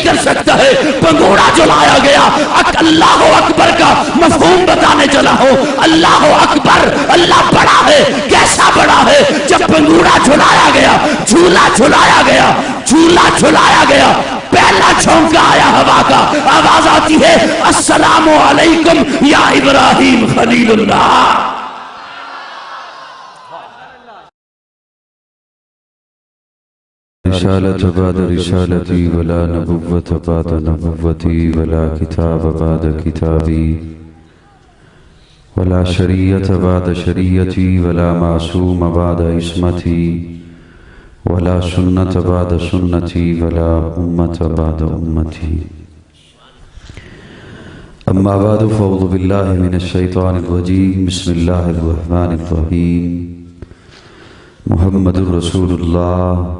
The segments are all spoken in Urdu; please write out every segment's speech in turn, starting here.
کر سکتا ہے. پنگوڑا جو لایا گیا اللہ اکبر کا مفہوم بتانے چلا ہوں. اللہ اکبر، اللہ بڑا ہے. کیسا بڑا ہے؟ جب پنگوڑا جھلایا گیا، جھولا جھلایا گیا، جھولا جھلایا گیا، پہلا چھونکا آیا ہوا کا، آواز آتی ہے السلام علیکم یا ابراہیم خلیل اللہ. رسالت بعد رسالتی ولا نبوت بعد نبوتی ولا کتاب بعد کتابی ولا شریعت بعد شریعتی ولا معصوم بعد عصمتی ولا سنت بعد سنتی ولا امت بعد امتی. اما بعد فاعوذ باللہ من الشیطان الرجیم. بسم اللہ الرحمن الرحیم. محمد رسول اللہ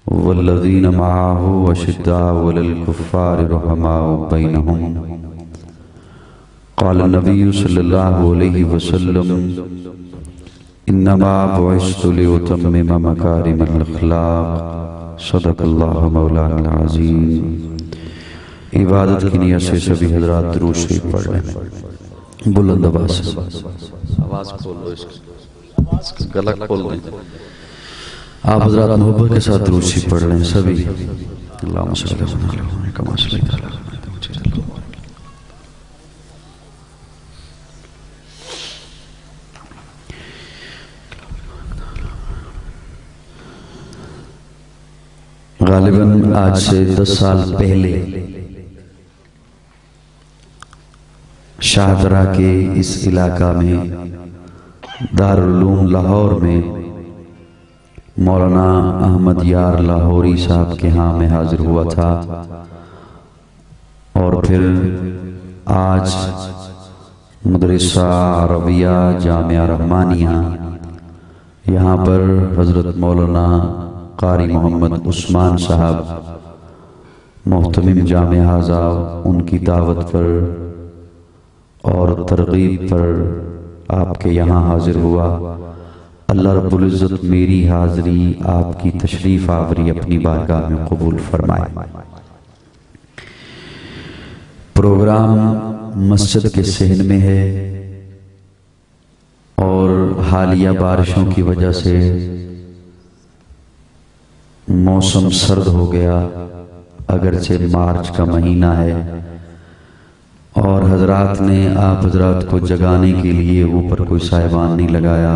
والذین معه اشداء علی الکفار رحماء بینہم. قال النبی صلی اللہ علیہ وسلم انما بعثت لأتمم مکارم الاخلاق. صدق اللہ مولانا العظیم. عبادت کی نیت سے سبھی حضرات درود شریف پڑھ لیں. بلند آواز سے آواز کھول دو، اس کا گلا کھول دیں. آپ حضرات محبت کے ساتھ درود شریف پڑھ لیں سبھی. اللہم صلی اللہ علیہ وسلم کما صلیت علی محمد. غالباً آج سے 10 سال پہلے شاہدرہ کے اس علاقہ میں دارالعلوم لاہور میں مولانا احمد یار لاہوری صاحب کے ہاں میں حاضر ہوا تھا. اور پھر آج مدرسہ عربیہ جامعہ رحمانیہ یہاں پر حضرت مولانا قاری محمد عثمان صاحب محتمم جامع ہازا ان کی دعوت پر اور ترغیب پر آپ کے یہاں حاضر ہوا. اللہ رب العزت میری حاضری آپ کی تشریف آوری اپنی بارگاہ میں قبول فرمائے. پروگرام مسجد کے صحن میں ہے اور حالیہ بارشوں کی وجہ سے موسم سرد ہو گیا، اگرچہ مارچ کا مہینہ ہے. اور حضرات نے آپ حضرات کو جگانے کے لیے اوپر کوئی سائبان نہیں لگایا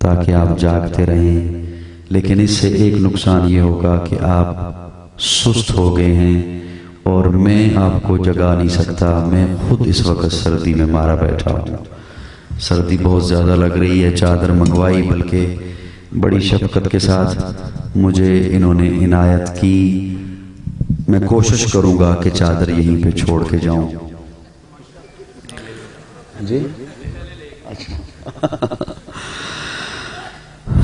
تاکہ آپ جاگتے رہیں. لیکن اس سے ایک نقصان یہ ہوگا کہ آپ سست ہو گئے ہیں اور میں آپ کو جگا نہیں سکتا. میں خود اس وقت سردی میں مارا بیٹھا ہوں. سردی بہت زیادہ لگ رہی ہے. چادر منگوائی، بلکہ بڑی شفقت کے ساتھ مجھے انہوں نے عنایت کی. میں کوشش کروں گا کہ چادر یہیں پہ چھوڑ کے جاؤں. جی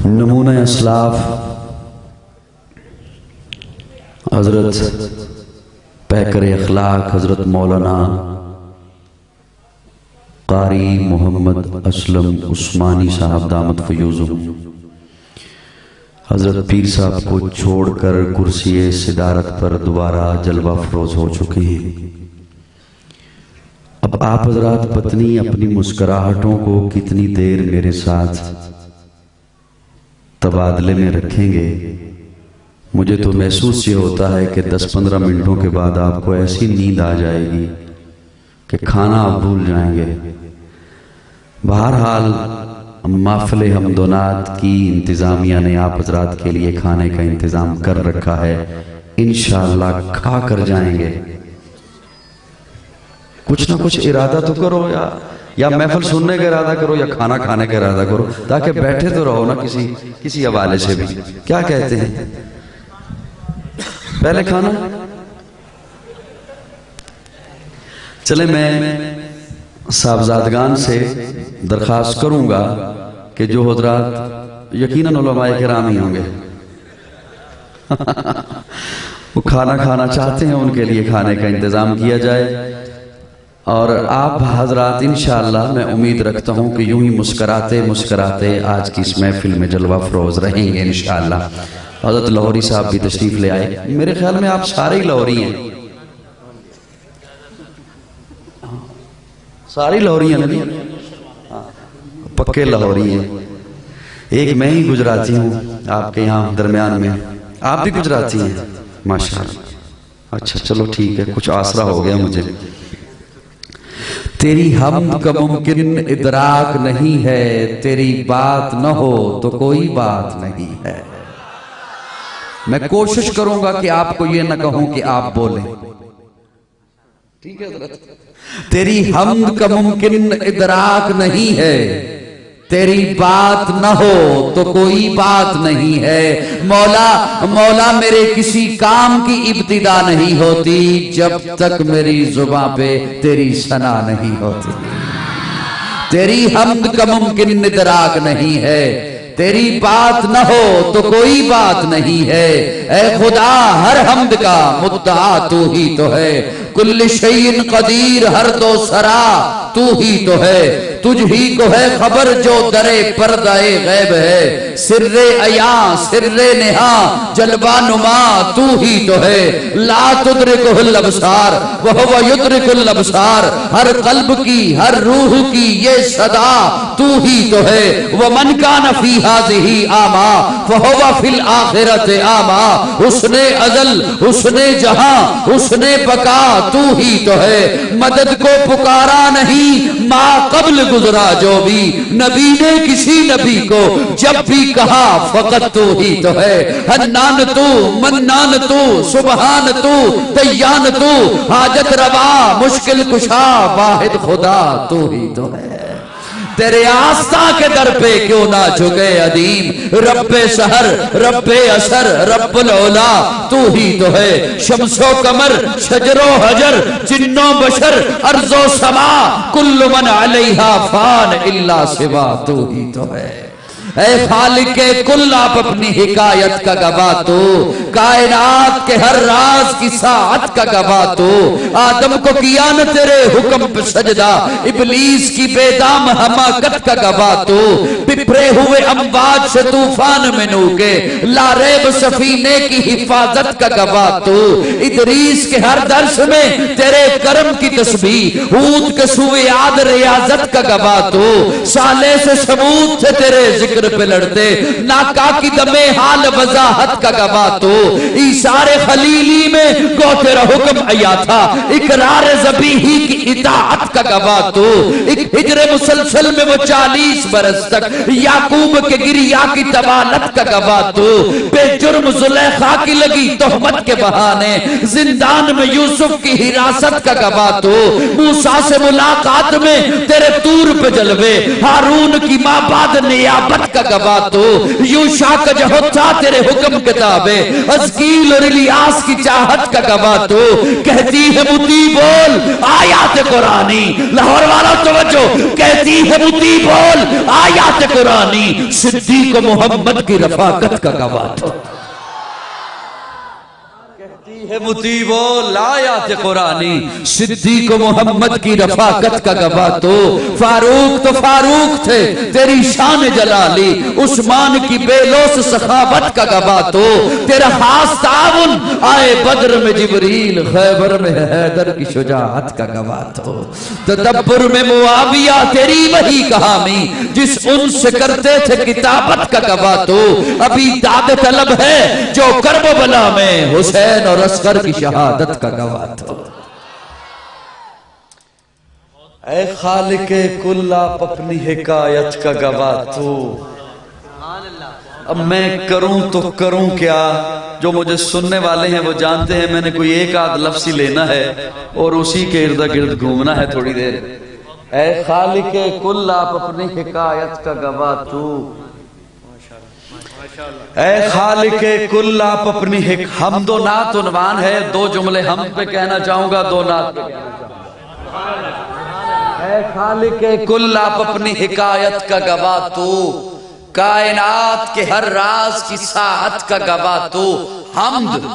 نمونہ اسلاف حضرت پیکر اخلاق حضرت مولانا قاری محمد اسلم عثمانی صاحب دامت فیوزہم حضرت پیر صاحب کو چھوڑ کر کرسی صدارت پر دوبارہ جلوہ فروز ہو چکے ہیں. اب آپ حضرات پتنی اپنی مسکراہٹوں کو کتنی دیر میرے ساتھ تبادلے میں رکھیں گے. مجھے تو محسوس یہ ہوتا ہے کہ 10-15 منٹوں کے بعد آپ کو ایسی نیند آ جائے گی کہ کھانا آپ بھول جائیں گے. بہرحال محفل حمدونات کی انتظامیہ نے آپ حضرات کے لیے کھانے کا انتظام کر رکھا ہے. انشاءاللہ کھا کر جائیں گے. کچھ نہ کچھ ارادہ تو کرو، یا محفل سننے کا ارادہ کرو یا کھانا کھانے کا ارادہ کرو، تاکہ بیٹھے تو رہو نا کسی حوالے سے بھی. کیا کہتے ہیں؟ پہلے کھانا. چلے میں صاحبزادگان سے درخواست کروں گا کہ جو حضرات یقیناً علماء کرام ہی ہوں گے وہ کھانا کھانا چاہتے ہیں، ان کے لیے کھانے کا انتظام کیا جائے. اور آپ حضرات انشاءاللہ میں امید رکھتا ہوں کہ یوں ہی مسکراتے مسکراتے آج کی اس محفل میں جلوہ فروز رہیں گے انشاءاللہ. حضرت لاہوری صاحب بھی تشریف لے آئے. میرے خیال میں آپ سارے ہی لاہوری ہیں, ساری لاہوری ہیں نا, پکے لاہوری ہیں. ایک میں ہی گجراتی ہوں آپ کے یہاں درمیان میں, آپ بھی گجراتی ہیں ماشاءاللہ. اچھا چلو ٹھیک ہے, کچھ آسرا ہو گیا مجھے. تیری حمد کا ممکن ادراک نہیں ہے, تیری بات نہ ہو تو کوئی بات نہیں ہے. میں کوشش کروں گا کہ آپ کو یہ نہ کہوں کہ آپ بولیں, ٹھیک ہے حضرت. تیری حمد کا ممکن ادراک نہیں ہے, تیری بات نہ ہو تو کوئی بات نہیں ہے. مولا میرے کسی کام کی ابتدا نہیں ہوتی جب تک میری زبان پہ تیری ثنا نہیں ہوتی. تیری حمد کا ممکن ادراک نہیں ہے, تیری بات نہ ہو تو کوئی بات نہیں ہے. اے خدا ہر حمد کا مدعا تو ہی تو ہے, کل شیء قدیر ہر دو سرا تو ہی تو ہے. تجھ ہی کو ہے خبر جو درے پردہ غیب ہے, سر عیاں سر نہاں جلوہ نما تو ہی تو ہے. لا تدرکہ الابصار وہو یدرک الابصار, ہر قلب کی ہر روح کی یہ صدا تو ہی تو ہے. ومن کان فی ہذہ اعمیٰ فہو فی الآخرۃ اعمیٰ, حسن ازل حسن جہاں حسن بقا تو ہی تو ہے. مدد کو پکارا نہیں ما قبل گزرا جو بھی, نبی نے کسی نبی کو جب بھی کہا فقط تو ہی تو ہے. حنان تو منان تو سبحان تو دیان تو, حاجت روا مشکل کشا واحد خدا تو ہی تو ہے. تیرے آستاں کے در پہ کیوں نہ جھکے ادیم, رب سحر رب اثر رب العلا تو ہی تو ہے. شمس و قمر شجر و حجر جن و بشر ارض و سما کل من علیہا فان الا سوا تو ہی تو ہے. اے خالق کل آپ اپنی حکایت کا گواہ تو, کائنات کے ہر راز کی ساعت کا گواہ تو. آدم کو کیا نہ تیرے حکم پہ سجدہ, ابلیس کی بے دام حماقت کا گواہ تو. بپھرے ہوئے امواج سے طوفان میں نو کے لا ریب سفینے کی حفاظت کا گواہ تو. ادریس کے ہر درس میں تیرے کرم کی تسبیح, ہود کے سوئے عاد ریاضت کا گواہ تو. صالح سے ثمود سے تیرے ذکر پہ لڑتے, ناکا کی دمے حال وضاحت کا گواہ تو. ایثار خلیلی میں گو تیرا حکم آیا تھا, اقرار ذبیحی کی اطاعت کا گواہ تو. ایک ہجر مسلسل میں وہ 40 برس تک یعقوب کے گریا کی طوالت کا گواہ تو. بے جرم زلیخا کی لگی تہمت کے بہانے زندان میں یوسف کی حراست کا گواہ تو. موسیٰ سے ملاقات میں تیرے طور پہ جلوے, ہارون کی ماں بعد نیابت کا گواہ تو. یوشع کا جہد تھا تیرے حکم کتابے, حزقیل اور الیاس کی چاہت کا گواہ تو. کہتی ہے متی بول آیات قرآنی, لاہور والا توجہ, کہتی ہے متی بول آیات قرآنی, صدیق محمد کی رفاقت کا گواہ تو. ہے متی بول آیات قرآنی, صدیق محمد کی رفاقت کا گواہ تو. فاروق تھے تیری شان جلالی, عثمان کی بے لوث سخاوت کا گواہ تو. تیرا خاص تعاون آئے بدر میں جبریل, خیبر میں حیدر کی شجاعت کا گواہ تو. تدبر میں معاویہ تیری وہی کہانی, جس ان سے کرتے تھے کتابت کا گواہ تو. ابھی داد طلب ہے جو کرب و بلا میں حسین اور اصغر کی شہادت کا گواہ تو. اے خالق کل آپ اپنی حکایت کا گواہ تو. اب میں کروں تو کروں کیا, جو مجھے سننے والے ہیں وہ جانتے ہیں میں نے کوئی ایک آدھ لفظ ہی لینا ہے اور اسی کے ارد گرد گھومنا ہے تھوڑی دیر. اے خالق کل آپ اپنی حکایت کا گواہ تو. اے خالق کل آپ اپنی حمد و نعت عنوان ہے, 2 جملے حمد پہ کہنا چاہوں گا, 2 نعت پہ کہنا چاہوں گا. اے خالق کل آپ اپنی حکایت کا گواہ تو, کائنات کے ہر راز کی ساعت کا گواہ تو. حمد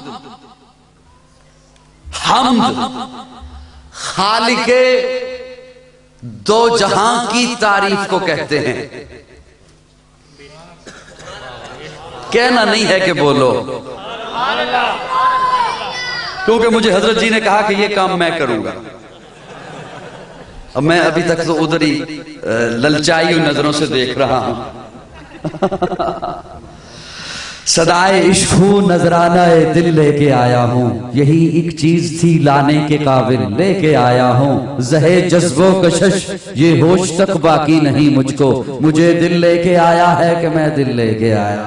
خالق 2 جہاں کی تعریف کو کہتے ہیں. کہنا نہیں ہے کہ بولو، کیونکہ مجھے حضرت جی نے کہا کہ یہ کام میں کروں گا. اب میں ابھی تک تو ادھر ہی للچائی ہوئی نظروں سے دیکھ رہا ہوں. صدائے عشق ہوں نذرانہ دل لے کے آیا ہوں، یہی ایک چیز تھی لانے کے قابل لے کے آیا ہوں. زہے جذب و کشش یہ ہوش تک باقی نہیں مجھ کو، مجھے دل لے کے آیا ہے کہ میں دل لے کے آیا.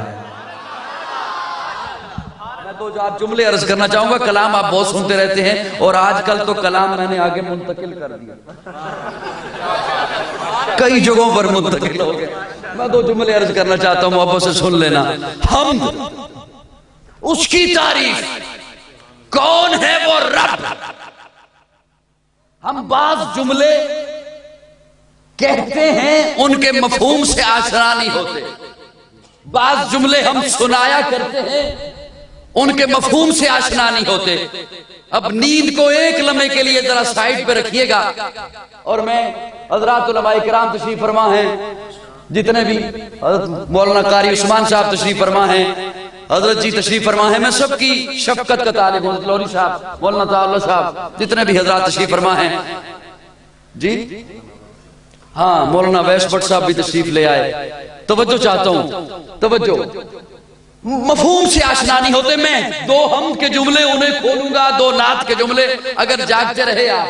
میں تو جو آپ جملے عرض کرنا چاہوں گا، کلام آپ بہت سنتے رہتے ہیں اور آج کل تو کلام میں نے آگے منتقل کر دیا، کئی جگہوں پر منتقل ہو گئے. میں دو جملے عرض کرنا چاہتا ہوں، محبت سے سن لینا. حمد، اس کی تعریف، کون ہے وہ رب. ہم بعض جملے کہتے ہیں ان کے مفہوم سے آشنا نہیں ہوتے، بعض جملے ہم سنایا کرتے ہیں ان کے مفہوم سے آشنا نہیں ہوتے. اب نیند کو ایک لمحے کے لیے ذرا سائیڈ پہ رکھیے گا اور میں حضرات علماء کرام تشریف فرما ہیں، جتنے بھی حضرت مولانا قاری عثمان صاحب تشریف فرما ہیں، حضرت جی تشریف فرما ہیں، میں سب کی شفقت کا طالب ہوں. لوری صاحب، مولانا تعالی صاحب، جتنے بھی حضرات تشریف فرما ہیں جی. ہاں، مولانا ویس بٹ صاحب بھی تشریف لے آئے. توجہ چاہتا ہوں، توجہ. مفہوم سے آشنا نہیں ہوتے. میں دو حمد کے جملے انہیں کھولوں گا، دو نعت کے جملے، اگر جاگتے رہے آپ.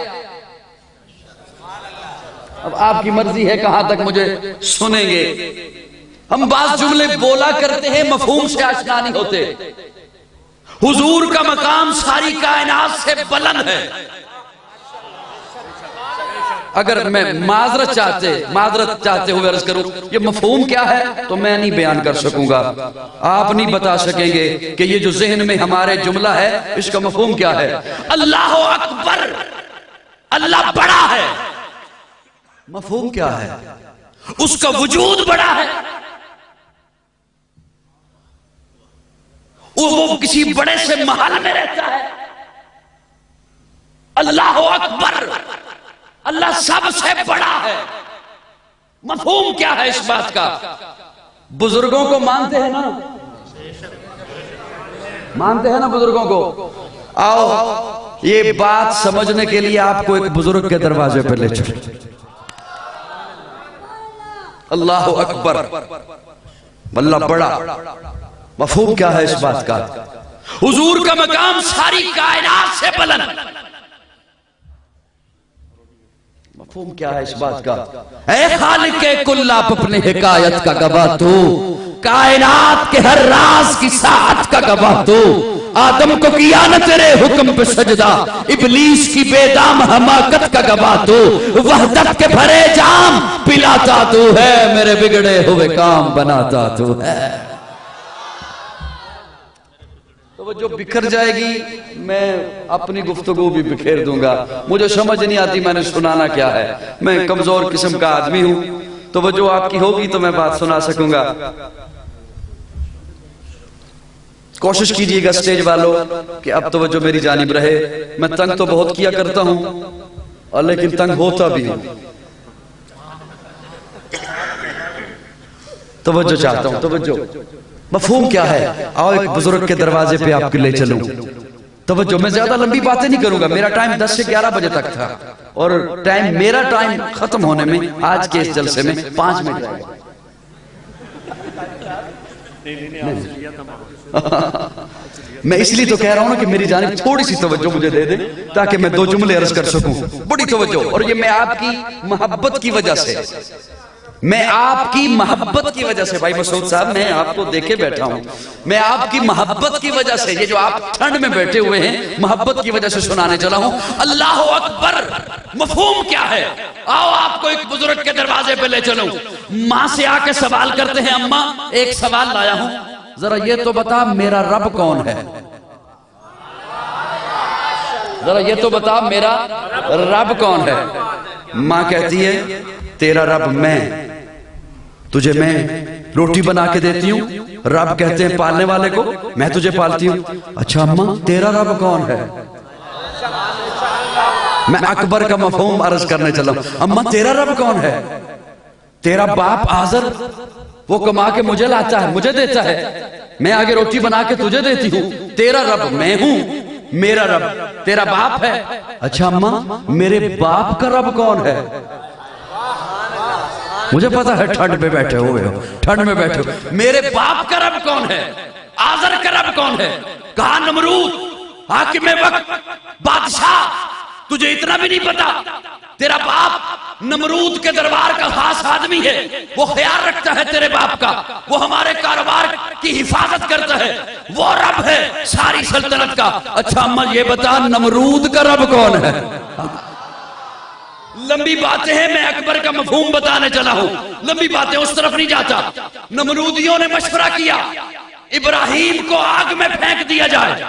اب آپ کی مرضی ہے کہاں تک مجھے سنیں گے. ہم بعض جملے بولا کرتے ہیں، مفہوم سے آشنا نہیں ہوتے. حضور کا مقام ساری کائنات سے بلند ہے. اگر میں معذرت چاہتے ہوئے عرض کروں یہ مفہوم کیا ہے تو میں نہیں بیان کر سکوں گا، آپ نہیں بتا سکیں گے کہ یہ جو ذہن میں ہمارے جملہ ہے اس کا مفہوم کیا ہے. اللہ اکبر، اللہ بڑا ہے، مفہوم کیا ہے؟ اس کا وجود بڑا ہے. وہ کسی بڑے سے محل میں رہتا ہے. اللہ اکبر، اللہ سب سے بڑا ہے. مفہوم کیا ہے اس بات کا؟ بزرگوں کو مانتے ہیں نا، مانتے ہیں نا بزرگوں کو. آؤ یہ بات سمجھنے کے لیے آپ کو ایک بزرگ کے دروازے پہ لے چلیں. اللہ اکبر، اللہ بڑا. مفہوم کیا ہے اس بات کا؟ حضور کا مقام ساری کائنات سے بلند. مفہوم کیا ہے اس بات کا؟ اے خالق کل، آپ اپنے حکایت کا گواہ تو، کائنات کے ہر راز کی ساعت کا گواہ تو. آدم کو کیا نہ تیرے حکم پہ سجدہ، ابلیس کی بے دام حماقت کا گواہ تو. وحدت کے بھرے جام پلاتا تو ہے، میرے بگڑے ہوئے کام بناتا تو ہے. تو وہ جو بکھر جائے گی میں اپنی گفتگو بھی بکھیر دوں گا. مجھے سمجھ نہیں آتی میں نے سنانا کیا ہے، میں کمزور قسم کا آدمی ہوں. تو وہ جو آپ کی ہوگی تو میں بات سنا سکوں گا. کوشش کیجئے گا سٹیج والوں کہ اب توجہ میری جانب رہے. میں تنگ تو بہت کیا کرتا ہوں اور لیکن تنگ ہوتا بھی ہوں. توجہ چاہتا ہوں، توجہ. مفہوم کیا ہے؟ آؤ ایک بزرگ کے دروازے پہ آپ کے لے چلوں. توجہ، میں زیادہ لمبی باتیں نہیں کروں گا. میرا ٹائم 10 سے 11 بجے تک تھا اور میرا ٹائم ختم ہونے میں آج کے اس جلسے میں 5 منٹ رہے گا. میں اس لیے تو کہہ رہا ہوں کہ میری جانب تھوڑی سی توجہ مجھے دے دیں تاکہ میں دو جملے عرض کر سکوں. بڑی توجہ. اور یہ میں آپ کی محبت کی وجہ سے، میں آپ کی محبت کی وجہ سے، بھائی مسعود صاحب میں آپ کو دیکھے بیٹھا ہوں، میں آپ کی محبت کی وجہ سے، یہ جو آپ ٹھنڈ میں بیٹھے ہوئے ہیں محبت کی وجہ سے سنانے چلا ہوں. اللہ اکبر، مفہوم کیا ہے؟ آؤ آپ کو ایک بزرگ کے دروازے پہ لے چلوں. ماں سے آ کے سوال کرتے ہیں، اماں ایک سوال لایا ہوں، ذرا یہ تو بتا میرا رب کون ہے؟ ذرا یہ تو بتا میرا رب کون ہے؟ ماں کہتی ہے تیرا رب میں، تجھے میں روٹی بنا کے دیتی ہوں. رب کہتے ہیں پالنے والے کو، میں تجھے پالتی ہوں. اچھا اماں تیرا رب کون ہے؟ میں اکبر کا مفہوم عرض کرنے چلا ہوں. اماں تیرا رب کون ہے؟ تیرا باپ آزر وہ کما کے مجھے لاتا ہے، مجھے دیتا ہے. میں آگے روٹی بنا کے تجھے دیتی ہوں، تیرا رب میں ہوں، میرا رب تیرا باپ ہے۔ اچھا اماں میرے باپ کا رب کون ہے؟ مجھے پتا ہے ٹھنڈ میں بیٹھے ہوئے ہو، ٹھنڈ میں بیٹھے ہو، میرے باپ کا رب کون ہے؟ آزر کا رب کون ہے؟ کہا نمرود، حاکم وقت، بادشاہ۔ تجھے اتنا بھی نہیں پتا تیرا باپ نمرود کے دربار کا خاص آدمی ہے، وہ خیال رکھتا ہے تیرے باپ کا، وہ ہمارے کاروبار کی حفاظت کرتا ہے، وہ رب ہے ساری سلطنت کا۔ اچھا اماں یہ بتا نمرود کا رب کون ہے؟ لمبی باتیں ہیں، میں اکبر کا مفہوم بتانے چلا ہوں، لمبی باتیں اس طرف نہیں جاتا۔ نمرودیوں نے مشورہ کیا ابراہیم کو آگ میں پھینک دیا جائے۔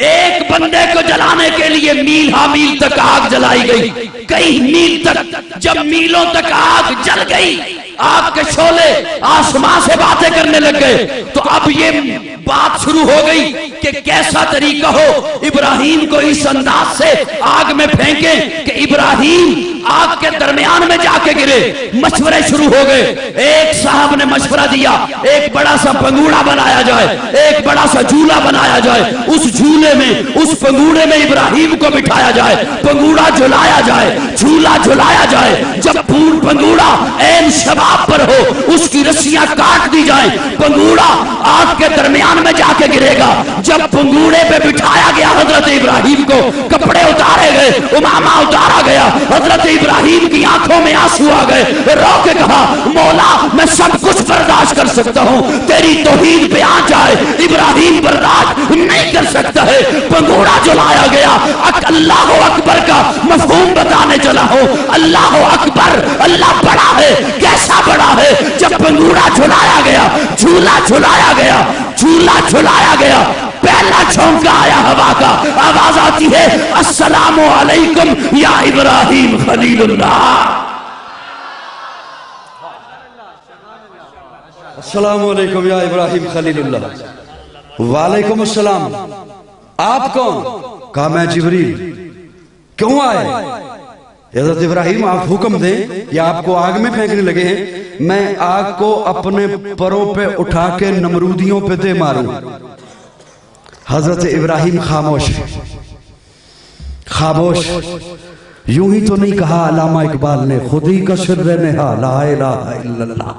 ایک بندے کو جلانے کے لیے میل ہا میل تک آگ جلائی گئی، کئی میل تک۔ جب میلوں تک آگ جل گئی، آگ کے شعلے آسمان سے باتیں کرنے لگ گئے، تو اب یہ بات شروع ہو گئی کہ کیسا طریقہ ہو ابراہیم کو اس انداز سے آگ میں پھینکیں کہ ابراہیم آگ کے درمیان میں جا کے گرے۔ مشورے شروع ہو گئے۔ ایک صاحب نے مشورہ دیا ایک بڑا سا پنگوڑا بنایا جائے، ایک بڑا سا جھولا بنایا جائے، اس جھولے میں اس پنگوڑے میں ابراہیم کو بٹھایا جائے، پنگوڑا جھلایا جائے، جھولا جھلایا جائے۔ جب پنگوڑا عین شباب پر ہو اس کی رسیاں کاٹ دی جائیں، پنگوڑا آگ کے درمیان میں جا کے گرے گا۔ جب پنگوڑے پہ بٹھایا گیا حضرت ابراہیم کو، کپڑے اتارے گئے، امامہ اتارا گیا، حضرت ابراہیم کی آنکھوں میں آنسو آ گئے، رو کے کہا مولا میں سب کچھ برداشت کر سکتا ہوں، تیری توحید پہ آ جائے ابراہیم برداشت نہیں کر سکتا ہے۔ پنگوڑا جلایا گیا۔ اللہ اکبر کا مفہوم بتانے چلا ہوں۔ اللہ اکبر، اللہ بڑا ہے، کیسا بڑا ہے؟ جب پنگوڑا جھلایا گیا، جھولا جھلایا گیا، جھولا جھلایا گیا، پہلا جھونکا آیا ہوا کا، آواز آتی ہے السلام علیکم یا ابراہیم خلیل اللہ۔ السلام علیکم یا ابراہیم خلیل اللہ۔ وعلیکم السلام، آپ کون؟ کہا میں جبریل۔ کیوں آئے؟ حضرت ابراہیم آپ حکم دیں یا آپ کو آگ میں پھینکنے لگے ہیں؟ میں آگ کو اپنے پروں پہ اٹھا کے نمرودیوں پہ دے ماروں۔ حضرت ابراہیم خاموش، خاموش۔ یوں ہی تو نہیں کہا علامہ اقبال نے خودی کا سر نہا لا الہ الا اللہ،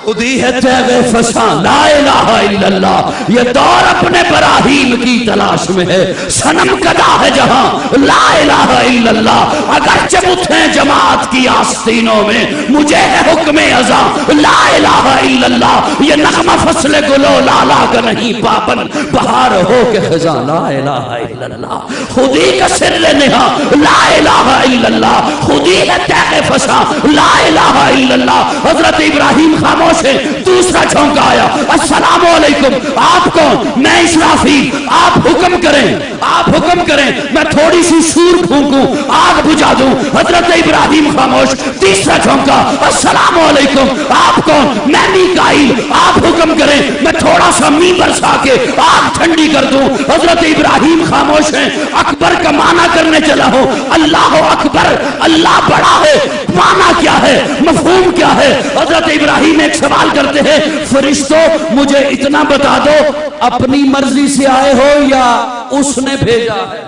خودی ہے تیغ فساں لا الہ الا اللہ۔ یہ دور اپنے براہیم کی تلاش میں ہے، صنم کدا ہے جہاں لا الہ الا اللہ۔ اگرچہ بتیں جماعت کی آستینوں میں، مجھے ہے حکم ازاں لا الہ الا اللہ۔ یہ نغمہ فصل گلو لالا کا نہیں، پابند بہار ہو کے خزاں لا الہ الا اللہ۔ خودی کا سر نہا لا الہ الا اللہ، خودی ہے تیغ فساں لا الہ الا اللہ۔ حضرت ابراہیم خاموش ہے۔ دوسرا جھونکا آیا السلام علیکم، آپ کون؟ میں اسرافیل، آپ حکم کریں، آپ حکم کریں، میں تھوڑی سی سور پھونکوں آگ بجھا دوں۔ حضرت ابراہیم خاموش۔ تیسرا جھونکا السلام علیکم، آپ کون؟ میں میکائیل، آپ حکم کریں، میں تھوڑا سا می برسا کے آگ ٹھنڈی کر دوں۔ حضرت ابراہیم خاموش ہیں۔ اکبر کا معنی کرنے چلا ہوں۔ اللہ اکبر، اللہ بڑا ہے، معنی کیا ہے، مفہوم کیا ہے؟ حضرت ابراہیم ایک سوال کرتے ہیں، فرشتوں مجھے اتنا بتا دو، اپنی مرضی سے آئے ہو یا اس نے بھیجا ہے؟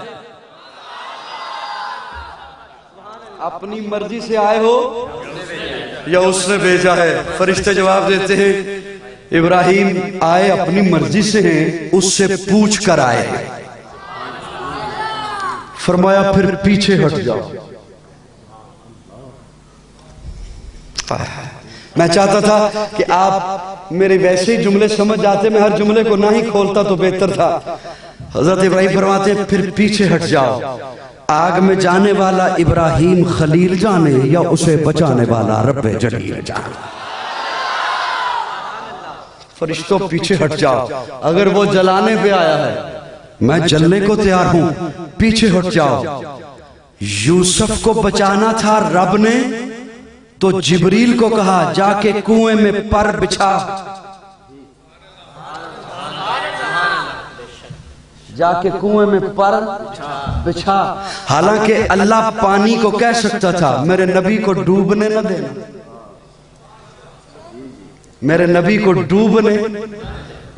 اپنی مرضی سے آئے ہو یا اس نے بھیجا ہے؟ فرشتے جواب دیتے ہیں ابراہیم آئے اپنی مرضی سے ہیں، اس سے پوچھ کر آئے ہیں۔ فرمایا پھر پیچھے ہٹ جاؤ۔ میں چاہتا تھا کہ آپ میرے ویسے ہی جملے سمجھ جاتے، میں ہر جملے کو نہ ہی کھولتا تو بہتر تھا۔ حضرت ابراہیم فرماتے ہیں پھر پیچھے ہٹ جاؤ، آگ میں جانے والا ابراہیم خلیل جانے یا اسے بچانے والا رب جلیل جانے۔ فرشتوں پیچھے ہٹ جاؤ، اگر وہ جلانے پہ آیا ہے میں جلنے کو تیار ہوں، پیچھے ہٹ جاؤ۔ یوسف کو بچانا تھا رب نے تو جبریل کو کہا جا کے کنویں میں پر بچھا، جا کے کنویں میں پر بچھا۔ حالانکہ اللہ پانی کو کہہ سکتا تھا میرے نبی کو ڈوبنے نہ دینا، میرے نبی کو ڈوبنے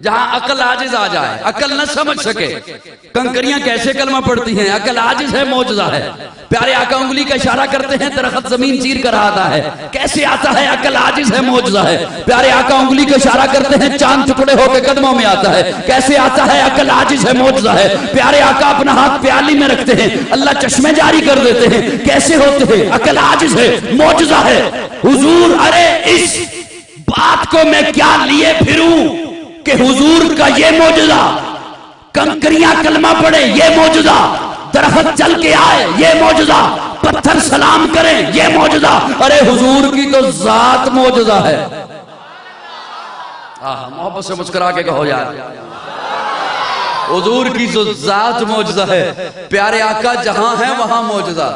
جہاں عقل عاجز آ جائے، عقل نہ سمجھ سکے کنکریاں کیسے کلمہ پڑھتی ہیں، عقل عاجز ہے، معجزہ ہے۔ پیارے آقا انگلی کا اشارہ کرتے ہیں، درخت زمین چیر کر آتا ہے، کیسے آتا ہے؟ عقل عاجز ہے، معجزہ ہے۔ پیارے آقا انگلی کا اشارہ کرتے ہیں، چاند ٹکڑے ہو کے قدموں میں آتا ہے، کیسے آتا ہے؟ عقل عاجز ہے، معجزہ ہے۔ پیارے آقا اپنا ہاتھ پیالی میں رکھتے ہیں، اللہ چشمے جاری کر دیتے ہیں، کیسے ہوتے ہیں؟ عقل عاجز ہے، معجزہ ہے۔ حضور ارے اس بات کو میں کیا لیے پھروں کہ حضور کا یہ معجزہ، کنکریاں کلمہ پڑھے یہ معجزہ، درخت چل کے آئے یہ معجزہ، پتھر سلام کریں یہ معجزہ۔ ارے حضور کی تو ذات معجزہ ہے۔ محبت سے مسکرا کے کہو یار، حضور کی تو ذات معجزہ ہے۔ پیارے آقا جہاں ہیں وہاں معجزہ،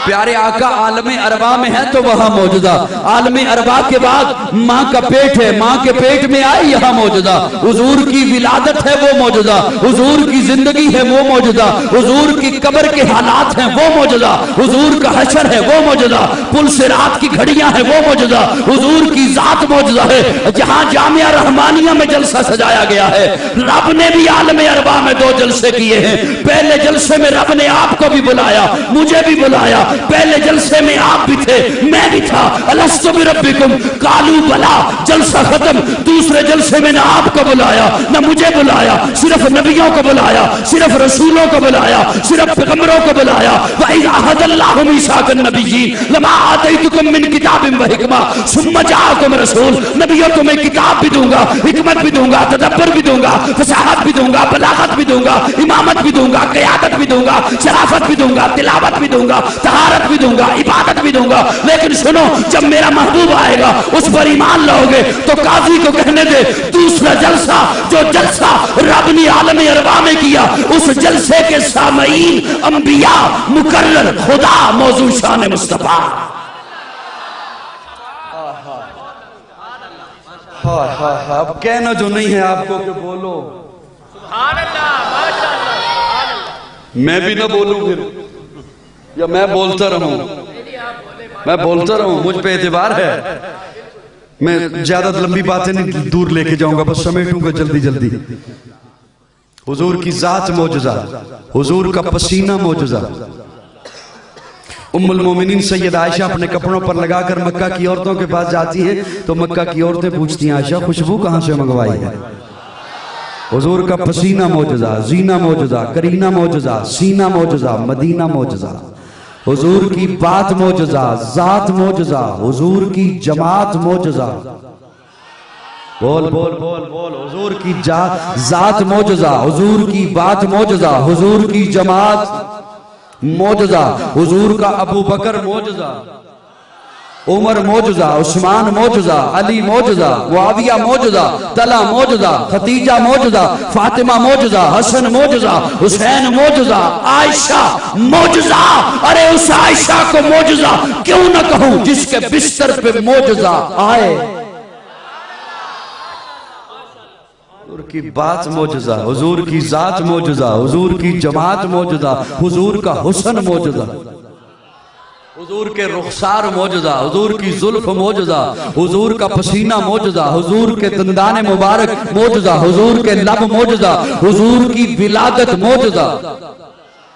پیارے آقا عالم اربا میں ہے تو وہاں موجودہ، عالم اربا کے بعد ماں کا پیٹ ہے، ماں کے پیٹ میں آئے یہاں موجودہ، حضور کی ولادت ہے وہ موجودہ، حضور کی زندگی ہے وہ موجودہ، حضور کی قبر کے حالات ہیں وہ موجودہ، حضور کا حشر ہے وہ موجودہ، پل صراط کی گھڑیاں ہیں وہ موجودہ، حضور کی ذات موجودہ ہے۔ جہاں جامعہ رحمانیہ میں جلسہ سجایا گیا ہے، رب نے بھی عالم اربا میں 2 جلسے کیے ہیں۔ پہلے جلسے میں رب نے آپ کو بھی بلایا، مجھے بھی بلایا، پہلے جلسے میں آپ بھی تھے، میں بھی تھا۔ الست بربکم قالوا بلا، جلسہ ختم۔ دوسرے جلسے میں نہ آپ کو بلایا نہ مجھے بلایا، صرف نبیوں کو بلایا، صرف رسولوں کو بلایا، صرف پیغمبروں کو بلایا۔ وَإِذْ أَخَذَ اللَّهُ مِيثَاقَ النَّبِيِّينَ لَمَا آتَيْتُكُم مِّن كِتَابٍ وَحِكْمَةٍ ثُمَّ جَاءَكُمْ رَسُولٌ، نبیوں تمہیں کتاب بھی دوں گا، حکمت بھی دوں گا، تدبر بھی دوں گا، فصاحت بھی دوں گا، بلاغت بھی دوں گا، امامت بھی دوں گا، قیادت بھی دوں گا، شرافت بھی دوں گا، تلاوت بھی دوں گا، طہارت بھی دوں گا، عبادت بھی دوں گا۔ لیکن سنو، جب میرا محبوب آئے گا اس پر ایمان لاؤ گے تو قاضی کو کہنے دے دوسرا جلسہ، جو جلسہ رب نے عالم اربا میں کیا، اس جلسے کے سامعین انبیاء، مقرر، خدا، موضوع شان مصطفیٰ۔ اب کہنا جو نہیں ہے آپ کو کہ بولو، میں بھی نہ بولوں پھر، یا میں بولتا رہوں، میں بولتا رہوں، مجھ پہ اعتبار ہے۔ میں زیادہ لمبی باتیں نہیں دور لے کے جاؤں گا، بس سمیٹوں گا جلدی جلدی۔ حضور کی ذات معجزہ، حضور کا پسینہ معجزہ۔ ام المومنین سید عائشہ اپنے کپڑوں پر لگا کر مکہ کی عورتوں کے پاس جاتی ہیں تو مکہ کی عورتیں پوچھتی ہیں عائشہ خوشبو کہاں سے منگوائی ہے؟ حضور کا پسینہ معجزہ، زینہ معجزہ، کرینہ معجزہ، سینہ معجزہ، مدینہ معجزہ۔ حضور کی بات معجزہ، ذات معجزہ، حضور کی جماعت معجزہ۔ بول بول بول بول، حضور کی ذات معجزہ، حضور کی بات معجزہ، حضور کی جماعت معجزہ، حضور کا ابو بکر معجزہ، عمر معجزہ، عثمان معجزہ، علی معجزہ، معاویہ معجزہ، طلحہ معجزہ، خدیجہ معجزہ، فاطمہ معجزہ، حسن معجزہ، حسین معجزہ، عائشہ معجزہ۔ ارے اس عائشہ کو معجزہ کیوں نہ کہوں جس کے بستر پہ معجزہ آئے۔ حضور کی بات معجزہ، حضور کی ذات معجزہ، حضور کی جماعت معجزہ، حضور کا حسن معجزہ، حضور کے رخسار معجزہ، حضور کی زلف معجزہ، حضور کا پسینہ معجزہ، حضور کے دندان مبارک معجزہ، حضور کے لب معجزہ، حضور کی ولادت معجزہ۔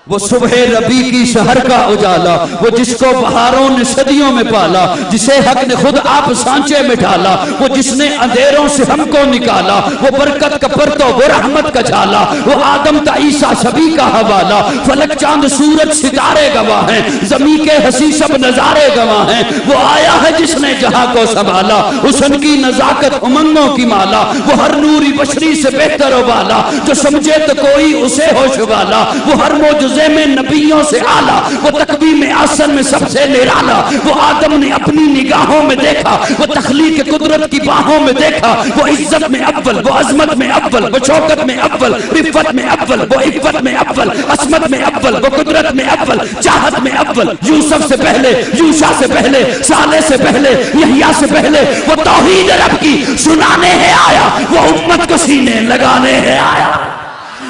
وہ صبح ربی کی شہر کا اجالا، وہ جس کو بہاروں نے صدیوں میں پالا، جسے حق نے خود آپ سانچے میں ڈالا، وہ جس نے اندھیروں سے ہم کو نکالا، وہ برکت کا پرتو، وہ رحمت کا جھالا، وہ آدم تا عیسیٰ شبی کا حوالہ، فلک چاند سورج ستارے گواہ ہیں، زمین کے حسی سب نظارے گواہ ہیں، وہ آیا ہے جس نے جہاں کو سنبھالا، حسن کی نزاکت امنگوں کی مالا، وہ ہر نوری بشری سے بہتر و بالا، جو سمجھے تو کوئی اسے ہوش والا، وہ ہر موجز میں نبیوں سے آلہ، وہ تقویم احسن میں سب سے نرالا، وہ آدم نے اپنی نگاہوں میں دیکھا، وہ تخلیق قدرت کی باہوں میں دیکھا، وہ عزت میں اول، وہ عظمت میں اول، وہ شوکت میں اول، رفت میں اول، وہ عفت میں اول، عصمت میں اول، وہ قدرت میں اول، چاہت میں اول، یوسف سے پہلے، یوشا سے پہلے، صالح سے پہلے، یحییٰ سے پہلے، وہ توحید رب کی سنانے ہے آیا، وہ امت کو سینے لگانے ہے آیا۔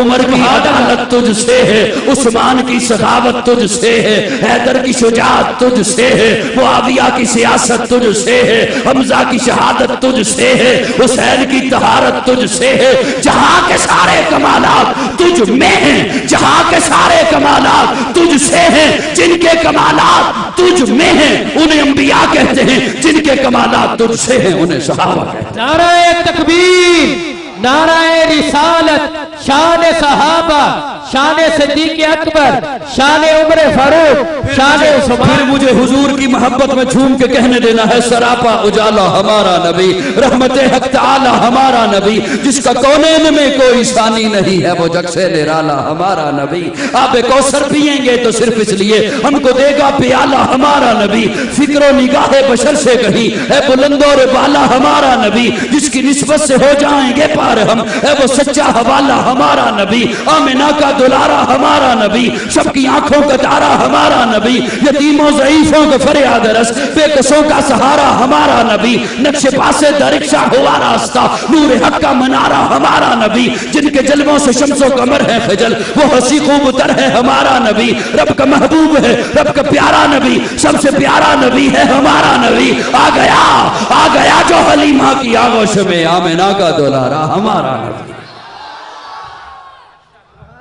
عمر کی عدالت تجھ سے ہے، عثمان کی سخاوت تجھ سے ہے، حیدر کی شجاعت تجھ سے ہے، معاویہ کی سیاست تجھ سے ہے، حمزہ کی شہادت تجھ سے ہے، حسین کی طہارت تجھ سے ہے۔ جہاں کے سارے کمالات تجھ میں ہیں، جہاں کے سارے کمالات تجھ سے ہیں۔ جن کے کمالات تجھ میں ہیں انہیں انبیاء کہتے ہیں، جن کے کمالات تجھ سے ہیں انہیں صحابہ کہتے ہیں۔ نعرہ تکبیر، نعرہ رسالت، شان صحابہ، شان صدیق اکبر، شان عمر فاروق، شان پھر عثمان۔ مجھے حضور کی محبت میں جھوم کے کہنے دینا ہے، سراپا اجالا ہمارا نبی، رحمت حق تعالی ہمارا نبی، جس کا کونین میں کوئی ثانی نہیں ہے، وہ جگ سے نرالا ہمارا نبی۔ آب کوثر پیئیں گے تو صرف اس لیے ہم کو دے گا پیالہ ہمارا نبی، فکر و نگاہ بشر سے کہیں ہے بلند اور بالا ہمارا نبی، جس کی نسبت سے ہو جائیں گے پار ہم، ہے وہ سچا حوالہ ہمارا نبی، آمنہ کا دلارا ہمارا نبی، سب کی آنکھوں کا تارا ہمارا نبی، یتیموں ضعیفوں کا فریاد رس، بے کسوں کا سہارا ہمارا نبی، نقش پاسے درکشہ ہوا راستہ، نور حق کا منارہ ہمارا نبی، جن کے جلووں سے شمس و قمر ہے خجل، وہ ہنسی خوب تر ہے ہمارا نبی، رب کا محبوب ہے، رب کا پیارا نبی، سب سے پیارا نبی ہے ہمارا نبی۔ آ گیا جو حلیمہ کی آغوش میں، آمنہ کا دلارا ہمارا نبی۔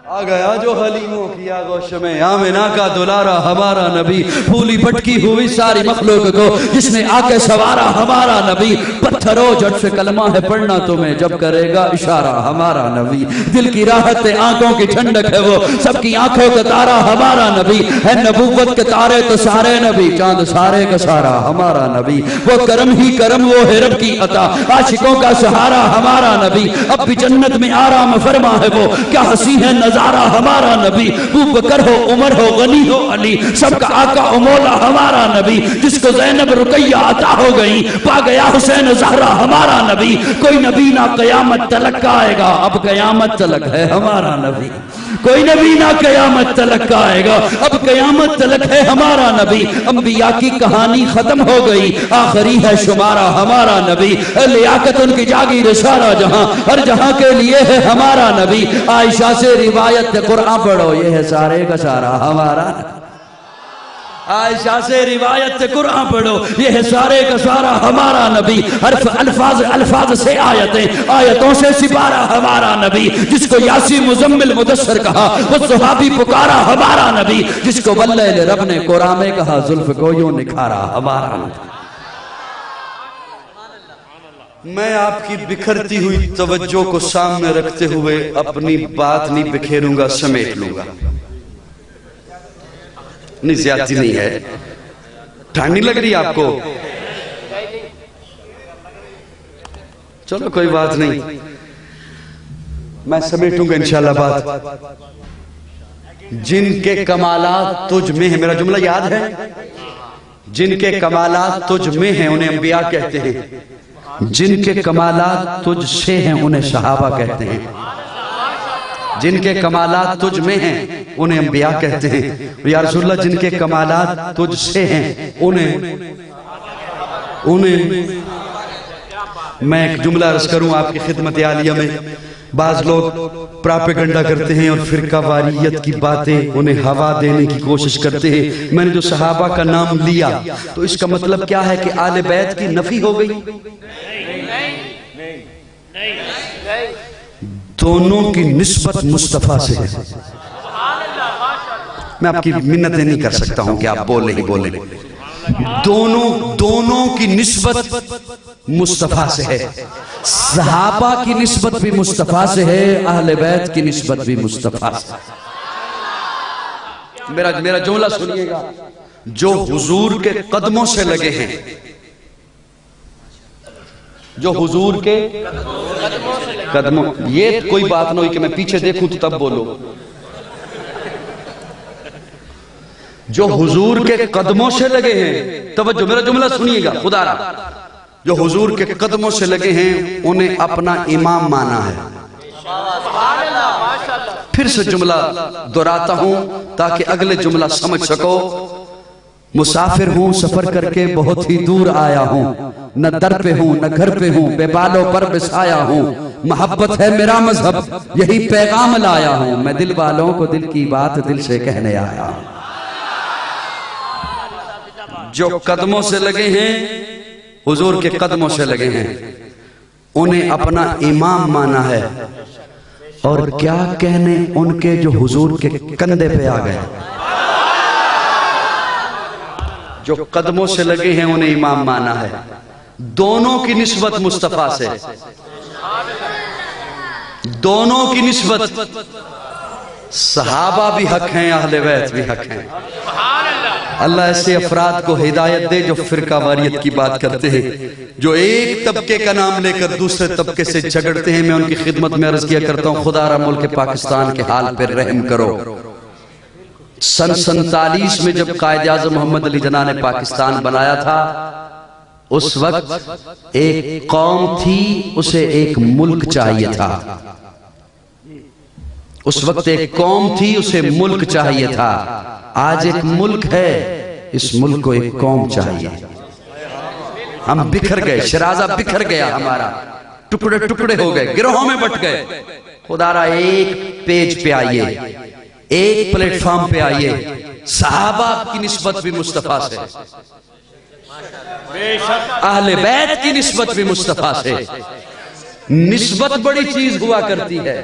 آ گیا جو حلیموں کی آغوش میں، آمنہ کا دلارا ہمارا نبی، پھولی بھٹکی ہوئی ساری مخلوق کو جس نے آ کے سوارا ہمارا نبی، پتھرو جھٹ سے کلمہ ہے پڑھنا تمہیں جب کرے گا اشارہ ہمارا نبی، دل کی راحت آنکھوں کی ٹھنڈک ہے وہ سب کی آنکھوں کا تارا ہمارا نبی، ہے نبوت کے تارے تو سارے نبی، چاند سارے کا سارا ہمارا نبی، وہ کرم ہی کرم وہ ہے رب کی عطا، عاشقوں کا سہارا ہمارا نبی، اب بھی جنت میں آرام فرما ہے وہ، کیا ہنسی ہے نظارہ ہمارا نبی، ابوبکر ہو عمر ہو غنی ہو علی، سب کا آقا و مولا ہمارا نبی، جس کو زینب رقیہ عطا ہو گئی، پا گیا حسین زہرہ ہمارا نبی، کوئی نبی نہ قیامت تلک آئے گا، اب قیامت تلک ہے ہمارا نبی، کوئی نبی نہ قیامت تلک آئے گا، اب قیامت تلک ہے ہمارا نبی، انبیاء کی کہانی ختم ہو گئی، آخری ہے شمارہ ہمارا نبی، لیاقت ان کی جاگیر سارا جہاں، ہر جہاں کے لیے ہے ہمارا نبی، عائشہ سے روایت قرآن پڑھو یہ ہے سارے کا سارا ہمارا، عائشہ سے روایت قرآن پڑھو یہ ہے سارے کا سارا ہمارا نبی، الفاظ سے آیتوں سے سپارہ ہمارا نبی، جس کو یاسی مزمل مدثر کہا وہ صحابی پکارا ہمارا نبی، جس کو واللیل رب نے قرآن میں کہا زلف کو یوں نکھارا ہمارا نبی۔ میں آپ کی بکھرتی ہوئی توجہ کو سامنے رکھتے ہوئے اپنی بات نہیں بکھیروں گا، سمیٹ لوں گا، نہیں زیادتی نہیں ہے، ٹھنڈ نہیں لگ رہی آپ کو؟ چلو کوئی بات نہیں، میں سمیٹوں گا انشاءاللہ بات۔ جن کے کمالات تجھ میں ہیں، میرا جملہ یاد ہے، جن کے کمالات تجھ میں ہیں انہیں انبیاء کہتے ہیں، جن کے کمالات تجھ سے ہیں انہیں صحابہ کہتے ہیں، جن کے کمالات تجھ میں ہیں انہیں انبیاء کہتے ہیں، یا رسول اللہ جن کے کمالات تجھ سے ہیں انہیں میں ایک جملہ عرض کروں آپ کی خدمت عالیہ میں، بعض لوگ پراپیگنڈا کرتے ہیں اور فرقہ واریت کی باتیں انہیں ہوا دینے کی کوشش کرتے ہیں۔ میں نے جو صحابہ کا نام لیا تو اس کا مطلب کیا ہے کہ آل بیت کی نفی ہو گئی؟ دونوں کی نسبت مصطفیٰ سے ہے، میں آپ کی منتیں نہیں کر سکتا ہوں کہ آپ بولے ہی بولے، دونوں کی نسبت مصطفیٰ سے ہے، صحابہ کی نسبت بھی مصطفیٰ سے ہے، اہل بیت کی نسبت بھی مصطفیٰ سے ہے۔ میرا جملہ سنیے گا، جو حضور کے قدموں سے لگے ہیں، جو حضور کے قدموں، یہ کوئی بات نہ ہوئی کہ میں پیچھے دیکھوں تو تب بولو، جو حضور کے قدموں سے لگے ہیں، توجہ میرا جملہ سنیے گا خدا را، جو حضور کے قدموں سے لگے ہیں انہیں اپنا امام مانا ہے۔ پھر سے جملہ دہراتا ہوں تاکہ اگلے جملہ سمجھ سکو، مسافر ہوں سفر کر کے بہت ہی دور آیا ہوں، نہ در پہ ہوں نہ گھر پہ ہوں، بے بالوں پر بسایا ہوں، محبت ہے میرا مذہب، یہی پیغام لایا ہوں، میں دل والوں کو دل کی بات دل سے کہنے آیا ہوں۔ جو قدموں سے لگے ہیں حضور کے قدموں سے لگے ہیں، انہیں اپنا امام مانا ہے، اور کیا کہنے ان کے جو حضور کے کندھے پہ آ گئے۔ جو قدموں سے لگے ہیں انہیں امام مانا ہے، دونوں کی نسبت مصطفیٰ سے، دونوں کی نسبت، صحابہ بھی حق ہیں، اہل بیت بھی حق ہیں۔ اللہ ایسے افراد کو ہدایت دے جو فرقہ واریت کی بات کرتے ہیں، جو ایک طبقے کا نام لے کر دوسرے طبقے سے جھگڑتے ہیں۔ میں ان کی خدمت میں عرض کیا کرتا ہوں، خدا را ملک پاکستان کے حال پر رحم کرو۔ سن 47 میں جب قائد اعظم محمد علی جناح نے پاکستان بنایا تھا، اس وقت ایک قوم تھی، اسے ایک ملک چاہیے تھا۔ اس وقت ایک قوم تھی، اسے ملک چاہیے تھا۔ آج ایک ملک ہے، اس ملک کو ایک قوم چاہیے۔ ہم بکھر گئے، شرازہ بکھر گیا ہمارا، ٹکڑے ٹکڑے ہو گئے، گروہوں میں بٹ گئے۔ خدا را ایک پیج پہ آئیے، ایک پلیٹ فارم پہ آئیے، صحابہ کی نسبت بھی مصطفیٰ سے، اہل بیت کی نسبت بھی مصطفیٰ سے۔ نسبت بڑی چیز ہوا کرتی ہے،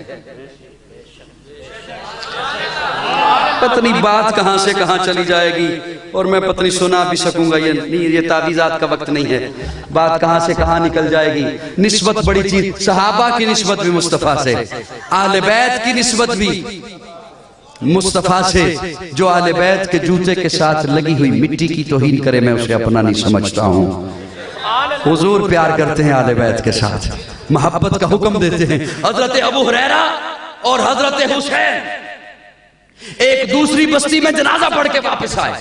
پتہ نہیں بات کہاں سے کہاں چلی جائے گی، اور میں پتہ نہیں سنا بھی سکوں گا، یہ تعویذات کا وقت نہیں ہے، بات کہاں سے کہاں نکل جائے گی۔ نسبت بڑی چیز، صحابہ کی نسبت بھی مصطفیٰ سے، اہل بیت کی نسبت بھی مصطفیٰ سے۔ جو اہل بیت کے جوتے کے ساتھ لگی ہوئی مٹی کی توہین کرے، میں اسے اپنا نہیں سمجھتا ہوں۔ حضور پیار کرتے ہیں اہل بیت کے ساتھ، محبت کا حکم دیتے ہیں۔ حضرت ابو ہریرہ اور حضرت حسین ایک دوسری بستی میں جنازہ پڑھ کے واپس آئے۔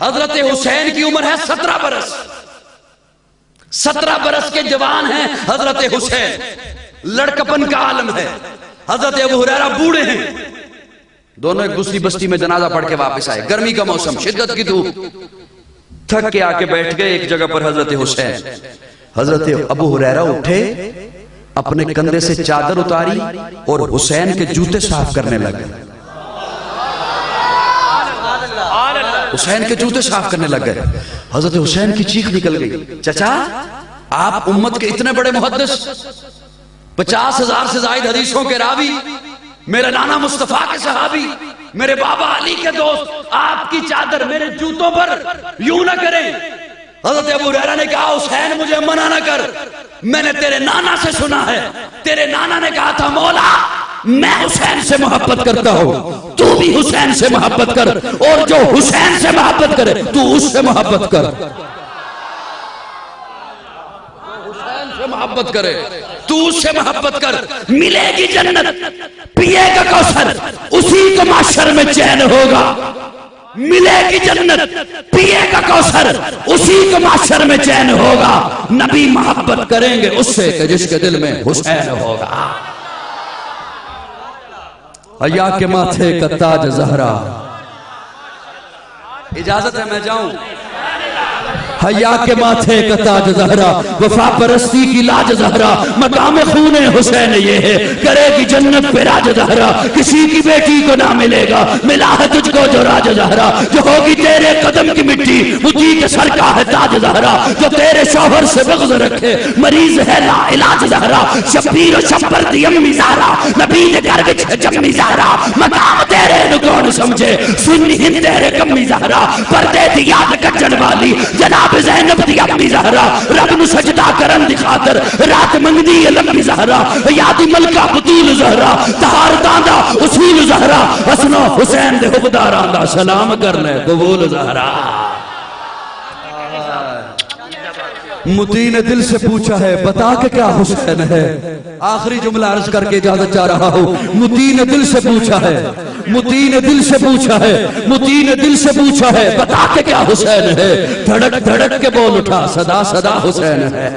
حضرت حسین کی عمر ہے 17 برس، 17 برس کے جوان ہیں حضرت حسین، لڑکپن کا عالم ہے۔ حضرت ابو ہریرہ بوڑھے ہیں۔ دونوں ایک دوسری بستی میں جنازہ پڑھ کے واپس آئے، گرمی کا موسم، شدت کی دھوپ، تھک کے آ کے بیٹھ گئے ایک جگہ پر حضرت حسین۔ حضرت ابو ہریرہ اٹھے، اپنے کندھے سے چادر اتاری اور حسین کے جوتے صاف کرنے لگے، حسین کے جوتے صاف کرنے لگ گئے۔ حضرت حسین کی چیخ نکل گئی، چچا آپ امت کے اتنے بڑے محدث، 50,000 سے زائد حدیثوں کے راوی، میرے نانا مصطفیٰ کے صحابی، میرے بابا علی کے دوست، آپ کی چادر میرے جوتوں پر یوں نہ کریں۔ حضرت ابو ہریرہ نے کہا حسین مجھے منع نہ کر، میں نے تیرے نانا سے سنا ہے، تیرے نانا نے کہا تھا مولا میں حسین سے محبت کرتا ہوں، تو بھی حسین سے محبت کر، اور جو حسین سے محبت کرے تو اس سے محبت کر، حسین سے محبت کرے تو اس سے محبت کر، ملے گی جنت، پیے گا کوثر، اسی کو محشر میں چین ہوگا۔ ملے گی جنت، پیے گا کوثر، اسی کو محشر میں چین ہوگا۔ نبی محبت کریں گے اس سے کہ جس کے دل میں حسین ہوگا۔ حیا کے ماتھے کا تاج زہرا، اجازت ہے میں جاؤں؟ حیا کے ماتھے کا تاج زہرا، وفا پرستی کی لاج زہرا، مقام خون حسین یہ ہے، کرے گی جنت پہ راج زہرا، کسی کی بیٹی کو نہ ملے گا ملا ہے تجھ کو جو راج زہرا، جو ہوگی تیرے قدم کی مٹی اسی کے سر کا ہے تاج زہرا، جو تیرے شوہر سے بغض رکھے مریض ہے لا علاج زہرا، شبیر و شبر دی امی زہرا، نبی نے گھر وچ جمی زہرا، مقام تیرے نو کون سمجھے سنی ہند تیرے کمی زہرا، پردے دی یاد کجن والی جناب زینب دی امی زہرا، رب نو سجدہ کرن دی خاطر رات منگدی لمبی زہرا، یادی ملکہ بطول زہرا، تہار داندہ اصول زہرا، حسن و حسین دے حقداران دا سلام کر لے قبول زہرا۔ متی نے دل سے پوچھا ہے بتا کہ کیا حسین ہے، آخری جملہ عرض کر کے اجازت چاہ رہا ہوں۔ متی نے دل سے پوچھا ہے، متی نے دل سے پوچھا ہے، متی نے دل سے پوچھا ہے بتا کہ کیا حسین ہے، دھڑک دھڑک کے بول اٹھا صدا صدا حسین ہے،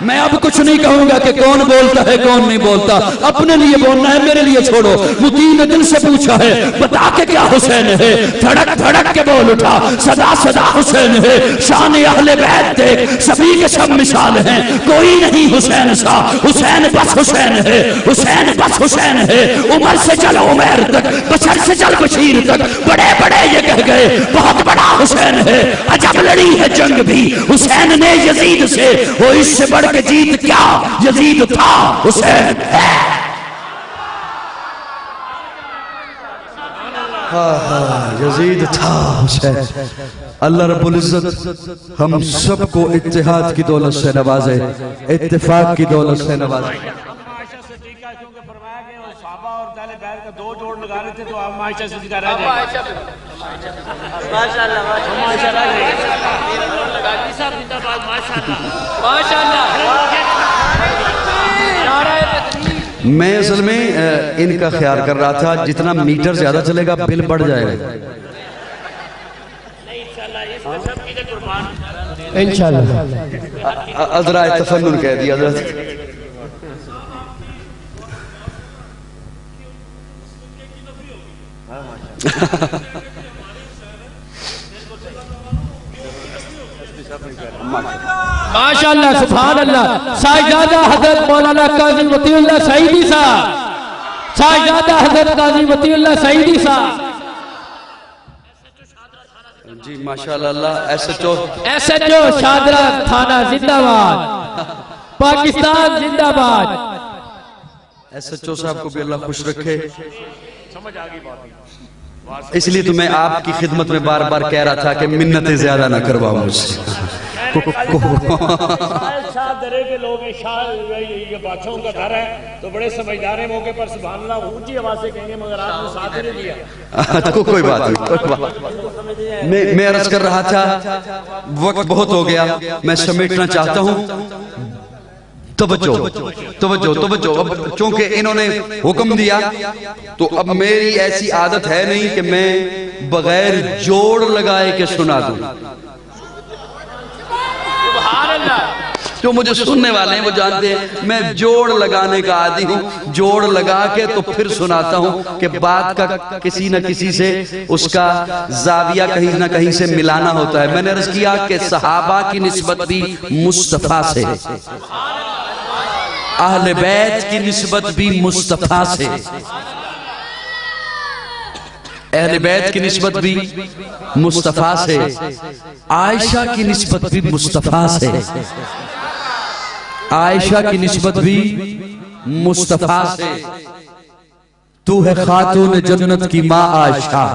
میں اب کچھ نہیں کہوں گا کہ کون بولتا ہے کون نہیں بولتا، اپنے لیے بولنا ہے، میرے لیے چھوڑو۔ مطیع نے دل سے پوچھا ہے بتا کے کیا حسین ہے، دھڑک دھڑک کے بول اٹھا صدا صدا حسین ہے۔ شان اہل بیت دیکھ سبھی کے سب مثال ہیں، کوئی نہیں حسین سا، حسین بس حسین ہے، حسین بس حسین ہے۔ عمر سے چل عمر تک، بشر سے چل بشیر تک، بڑے بڑے یہ کہہ گئے بہت بڑا حسین ہے۔ عجب لڑی ہے جنگ بھی حسین نے یزید سے، وہ اس سے بڑھ کے جیت کیا، یزید تھا حسین ہے۔ یزید تھا حسین۔ اللہ رب العزت ہم سب کو اتحاد کی دولت سے نوازے، اتفاق کی دولت سے نوازے۔ عائشہ صدیقہ کیونکہ فرمایا کہ وہ صحابہ اور اہل بیت کا دو جوڑ لگا رہے تھے تو اب عائشہ صدیقہ رہ جائے گی۔ ماشاءاللہ میں اصل میں ان کا خیال کر رہا تھا جتنا میٹر زیادہ چلے گا بل بڑھ جائے گا۔ انشاءاللہ ادرائے تفنن کہہ دیا حضرت۔ ماشاءاللہ سبحان اللہ۔ سائیدادہ حضرت مولانا قاضی مطیع اللہ سعیدی صاحب، سائیدادہ حضرت قاضی مطیع اللہ سعیدی صاحب۔ جی ماشاءاللہ اللہ ایس ایچ او شادرہ تھانہ زندہ باد، پاکستان زندہ باد۔ ایس ایچ او صاحب کو بھی اللہ خوش رکھے۔ اس لیے تو میں آپ کی خدمت میں بار بار کہہ رہا تھا کہ منتیں زیادہ نہ کرواؤں مجھ سے۔ شاہ درے کے لوگ ہیں، شاہ یہ بادشاہوں کا گھر ہے تو بڑے سمجھدار ہیں، موقع پر سبحان اللہ اونچی آواز سے کہیں گے مگر آپ نے ساتھ نہیں دیا۔ کوئی بات نہیں، میں عرض کر رہا تھا وقت بہت ہو گیا، میں سمیٹنا چاہتا ہوں۔ توجہ توجہ توجہ، اب چونکہ انہوں نے حکم دیا تو اب میری ایسی عادت ہے نہیں کہ میں بغیر جوڑ لگائے کے سنا دوں۔ جو مجھے سننے والے ہیں وہ جانتے ہیں میں جوڑ لگانے کا عادی ہوں، جوڑ لگا کے تو پھر سناتا ہوں کہ بات کا کسی نہ کسی سے اس کا زاویہ کہیں نہ کہیں سے ملانا ہوتا ہے۔ میں نے عرض کیا کہ صحابہ کی نسبت بھی مصطفیٰ سے، اہل بیت کی نسبت بھی مصطفیٰ سے، اہل بیت کی نسبت بھی مصطفیٰ سے، عائشہ کی نسبت بھی مصطفیٰ سے، عائشہ کی نسبت بھی مصطفیٰ سے۔ تو ہے خاتون جنت کی ماں عائشہ،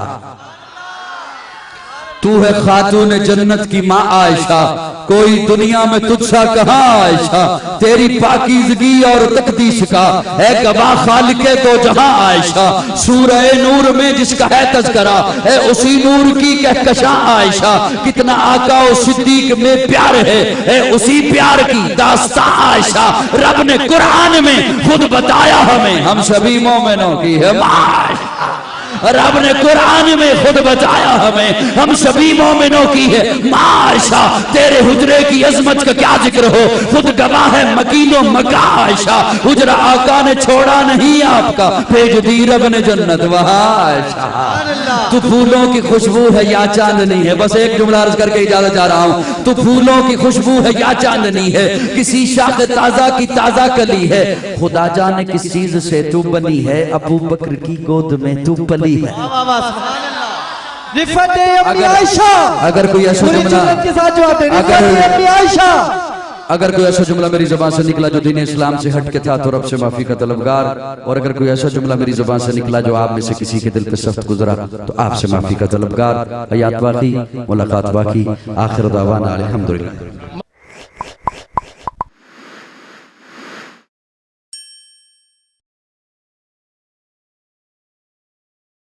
تو ہے خاتون جنت کی ماں عائشہ، کوئی دنیا میں تجھ سا کہاں عائشہ، تیری پاکیزگی اور تقدیس کا ہے گواہ خالق دو جہاں عائشہ، سورہ نور میں جس کا ہے تذکرہ ہے اسی نور کی کہکشاں عائشہ، کتنا آقا و صدیق میں پیار ہے اسی پیار کی داستان عائشہ، رب نے قرآن میں خود بتایا ہمیں ہم سبھی مومنوں کی ہے عائشہ، رب نے قرآن میں خود بتایا ہمیں ہم سبھی مومنوں کی ہے ماں عائشہ، تیرے حجرے کی عظمت کا کیا ذکر ہو، خود گواہ ہے مکین و مکہ عائشہ، حجرہ آقا نے چھوڑا نہیں آپ کا، بھیج دی رب نے جنت وہاں عائشہ، تو پھولوں کی خوشبو ہے یا چاندنی ہے، بس ایک جملہ عرض کر کے اجازت جا رہا ہوں، تو پھولوں کی خوشبو ہے یا چاندنی ہے، کسی شاخ تازہ کی تازہ کلی ہے، خدا جانے کس چیز سے تو بنی ہے، ابو بکر کی گود میں تو پلی ہے۔ رفت اپنی عائشہ، اگر کوئی ایسا جملہ کے ساتھ جواب دیں، رفت اپنی عائشہ، اگر کوئی ایسا جملہ میری زبان سے نکلا جو دین اسلام سے ہٹ کے تھا تو رب سے معافی کا طلبگار، اور اگر کوئی ایسا جملہ میری زبان سے نکلا جو آپ میں سے کسی کے دل پہ سخت گزرا تو آپ سے معافی کا طلبگار۔ حیات باقی، ملاقات باقی، آخر دعوانا الحمدللہ۔